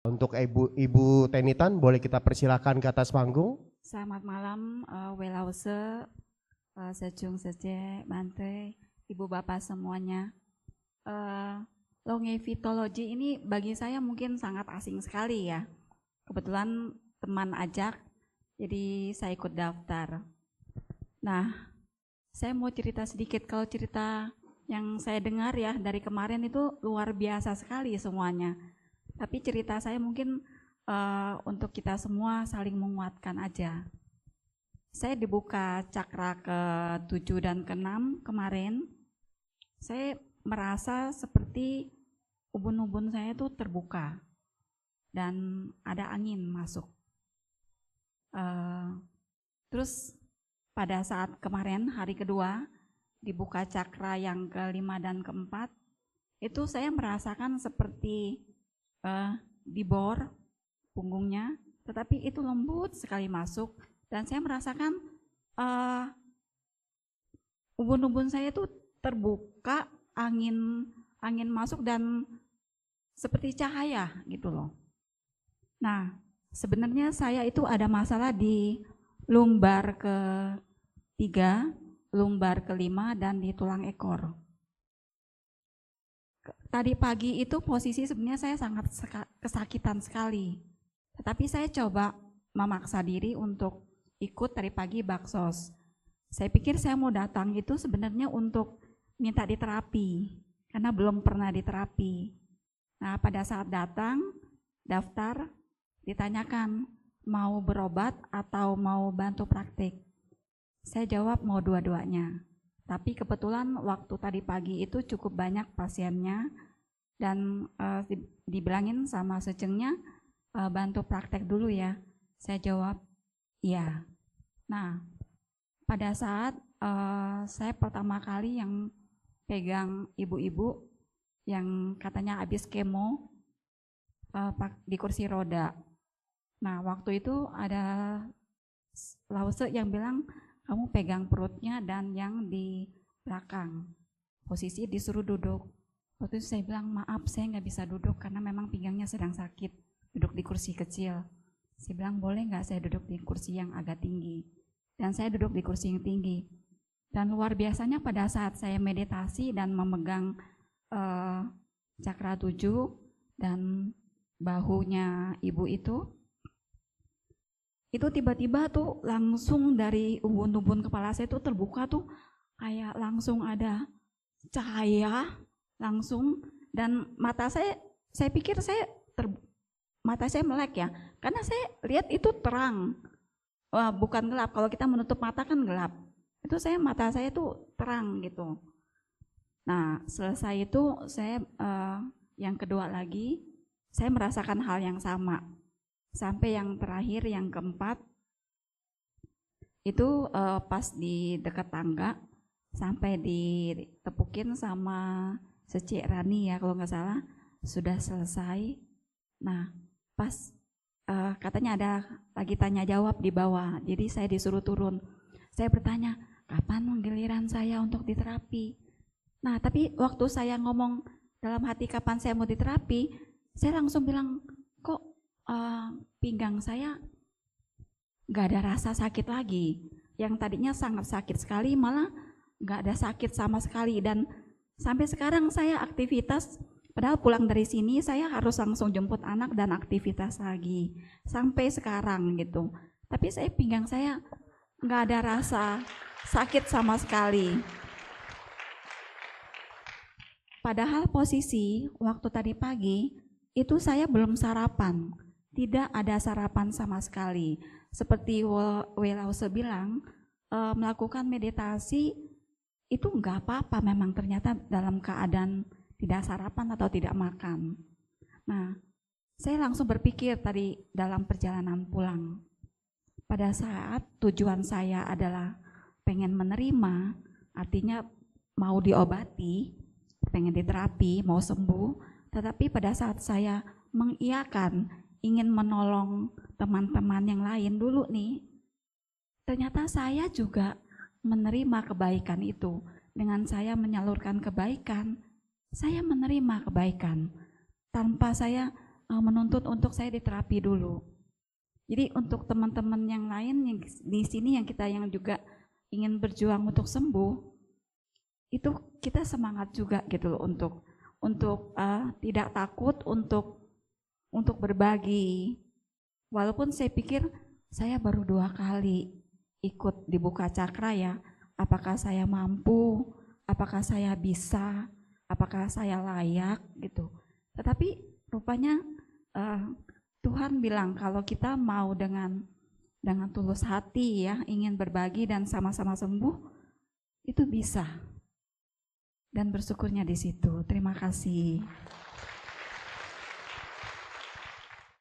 Untuk Ibu Tenitan, boleh kita persilakan ke atas panggung. Selamat malam, Welause, Sejung Seje, Bante, Ibu Bapak semuanya. Longevitologi ini bagi saya mungkin sangat asing sekali ya. Kebetulan teman ajak, jadi saya ikut daftar. Nah, saya mau cerita sedikit. Kalau cerita yang saya dengar ya dari kemarin itu luar biasa sekali semuanya. Tapi cerita saya mungkin untuk kita semua saling menguatkan aja. Saya dibuka cakra ke-7 dan ke-6 kemarin. Saya merasa seperti ubun-ubun saya itu terbuka dan ada angin masuk. Terus pada saat kemarin hari kedua dibuka cakra yang ke-5 dan ke-4, itu saya merasakan seperti dibor punggungnya, tetapi itu lembut sekali masuk dan saya merasakan ubun-ubun saya itu terbuka, angin masuk dan seperti cahaya gitu loh. Nah, sebenarnya saya itu ada masalah di lumbar ke-3, lumbar ke-5 dan di tulang ekor. Tadi pagi itu posisi sebenarnya saya sangat kesakitan sekali. Tetapi saya coba memaksa diri untuk ikut tadi pagi baksos. Saya pikir saya mau datang itu sebenarnya untuk minta diterapi, karena belum pernah diterapi. Nah, pada saat datang, daftar, ditanyakan mau berobat atau mau bantu praktik. Saya jawab mau dua-duanya. Tapi kebetulan waktu tadi pagi itu cukup banyak pasiennya dan dibilangin sama secengnya bantu praktek dulu ya. Saya jawab iya. Nah, pada saat saya pertama kali yang pegang ibu-ibu yang katanya habis kemo di kursi roda. Nah, waktu itu ada lause yang bilang kamu pegang perutnya dan yang di belakang. Posisi disuruh duduk. Waktu itu saya bilang, maaf saya nggak bisa duduk karena memang pinggangnya sedang sakit. Duduk di kursi kecil. Saya bilang, boleh nggak saya duduk di kursi yang agak tinggi? Dan saya duduk di kursi yang tinggi. Dan luar biasanya pada saat saya meditasi dan memegang cakra 7 dan bahunya ibu itu tiba-tiba tuh langsung dari ubun-ubun kepala saya tuh terbuka tuh kayak langsung ada cahaya langsung dan mata saya pikir mata saya melek ya karena saya lihat itu terang. Wah, bukan gelap. Kalau kita menutup mata kan gelap. Itu mata saya tuh terang gitu. Nah, selesai itu saya yang kedua lagi saya merasakan hal yang sama. Sampai yang terakhir, yang keempat, itu pas di dekat tangga, sampai ditepukin sama Secik Rani ya kalau nggak salah, sudah selesai. Nah, pas katanya ada lagi tanya jawab di bawah, jadi saya disuruh turun. Saya bertanya, kapan giliran saya untuk diterapi? Nah, tapi waktu saya ngomong dalam hati kapan saya mau diterapi, saya langsung bilang, kok pinggang saya nggak ada rasa sakit lagi. Yang tadinya sangat sakit sekali malah nggak ada sakit sama sekali dan sampai sekarang saya aktivitas. Padahal pulang dari sini saya harus langsung jemput anak dan aktivitas lagi sampai sekarang gitu. Tapi pinggang saya nggak ada rasa sakit sama sekali. Padahal posisi waktu tadi pagi itu saya belum sarapan. Tidak ada sarapan sama sekali. Seperti Welause bilang, melakukan meditasi itu nggak apa-apa memang ternyata dalam keadaan tidak sarapan atau tidak makan. Nah, saya langsung berpikir tadi dalam perjalanan pulang. Pada saat tujuan saya adalah pengen menerima, artinya mau diobati, pengen diterapi, mau sembuh, tetapi pada saat saya mengiyakan ingin menolong teman-teman yang lain dulu nih, ternyata saya juga menerima kebaikan itu. Dengan saya menyalurkan kebaikan, saya menerima kebaikan. Tanpa saya menuntut untuk saya diterapi dulu. Jadi untuk teman-teman yang lain yang di sini yang kita yang juga ingin berjuang untuk sembuh, itu kita semangat juga gitu loh untuk tidak takut untuk berbagi. Walaupun saya pikir saya baru 2 kali ikut di Buka Cakra ya, apakah saya mampu, apakah saya bisa, apakah saya layak gitu. Tetapi rupanya Tuhan bilang kalau kita mau dengan tulus hati ya, ingin berbagi dan sama-sama sembuh, itu bisa. Dan bersyukurnya di situ. Terima kasih.